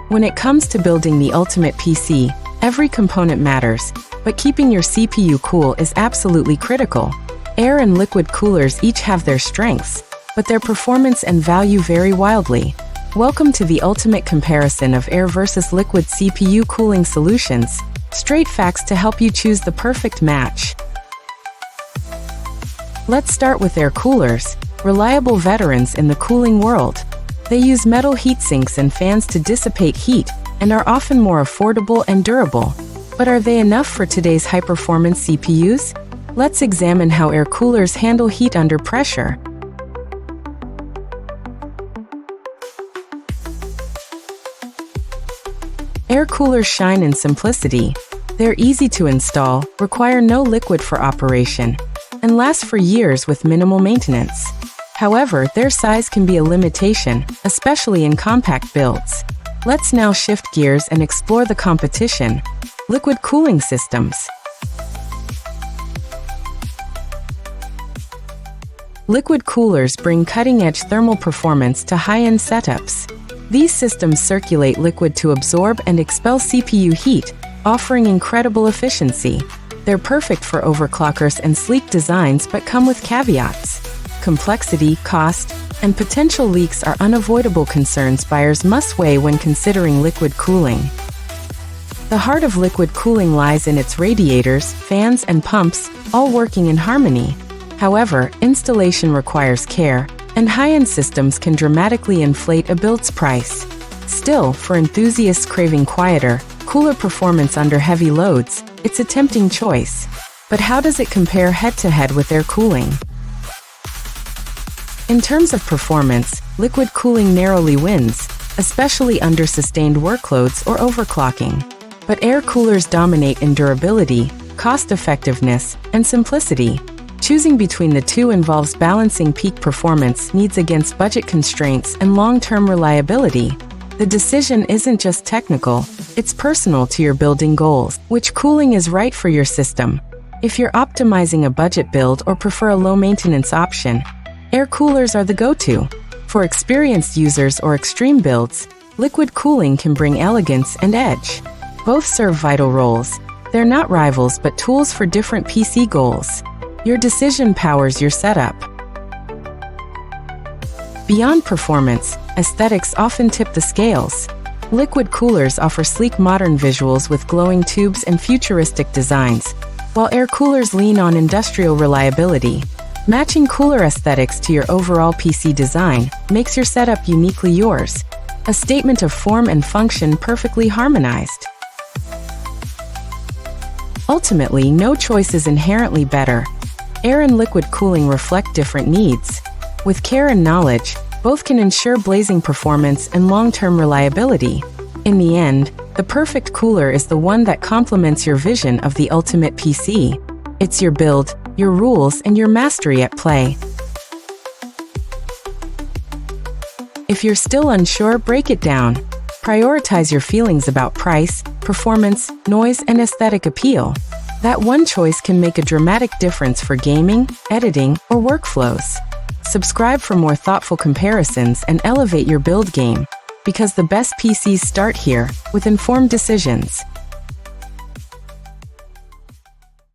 When it comes to building the ultimate PC, every component matters, but keeping your CPU cool is absolutely critical. Air and liquid coolers each have their strengths, but their performance and value vary wildly. Welcome to the ultimate comparison of air versus liquid CPU cooling solutions. Straight facts to help you choose the perfect match. Let's start with air coolers, reliable veterans in the cooling world. They use metal heat sinks and fans to dissipate heat and are often more affordable and durable. But are they enough for today's high-performance CPUs? Let's examine how air coolers handle heat under pressure. Air coolers shine in simplicity. They're easy to install, require no liquid for operation, and last for years with minimal maintenance. However, their size can be a limitation, especially in compact builds. Let's now shift gears and explore the competition. Liquid cooling systems. Liquid coolers bring cutting-edge thermal performance to high-end setups. These systems circulate liquid to absorb and expel CPU heat, offering incredible efficiency. They're perfect for overclockers and sleek designs but come with caveats. Complexity, cost, and potential leaks are unavoidable concerns buyers must weigh when considering liquid cooling. The heart of liquid cooling lies in its radiators, fans, and pumps, all working in harmony. However, installation requires care, and high-end systems can dramatically inflate a build's price. Still, for enthusiasts craving quieter, cooler performance under heavy loads, it's a tempting choice. But how does it compare head-to-head with air cooling? In terms of performance, liquid cooling narrowly wins, especially under sustained workloads or overclocking. But air coolers dominate in durability, cost-effectiveness, and simplicity. Choosing between the two involves balancing peak performance needs against budget constraints and long-term reliability. The decision isn't just technical, it's personal to your building goals. Which cooling is right for your system? If you're optimizing a budget build or prefer a low-maintenance option, air coolers are the go-to. For experienced users or extreme builds, liquid cooling can bring elegance and edge. Both serve vital roles. They're not rivals but tools for different PC goals. Your decision powers your setup. Beyond performance, aesthetics often tip the scales. Liquid coolers offer sleek modern visuals with glowing tubes and futuristic designs, while air coolers lean on industrial reliability. Matching cooler aesthetics to your overall PC design makes your setup uniquely yours, a statement of form and function perfectly harmonized. Ultimately, no choice is inherently better. Air and liquid cooling reflect different needs. With care and knowledge, both can ensure blazing performance and long-term reliability. In the end, the perfect cooler is the one that complements your vision of the ultimate PC. It's your build, your rules, and your mastery at play. If you're still unsure, break it down. Prioritize your feelings about price, performance, noise, and aesthetic appeal. That one choice can make a dramatic difference for gaming, editing, or workflows. Subscribe for more thoughtful comparisons and elevate your build game, because the best PCs start here, with informed decisions.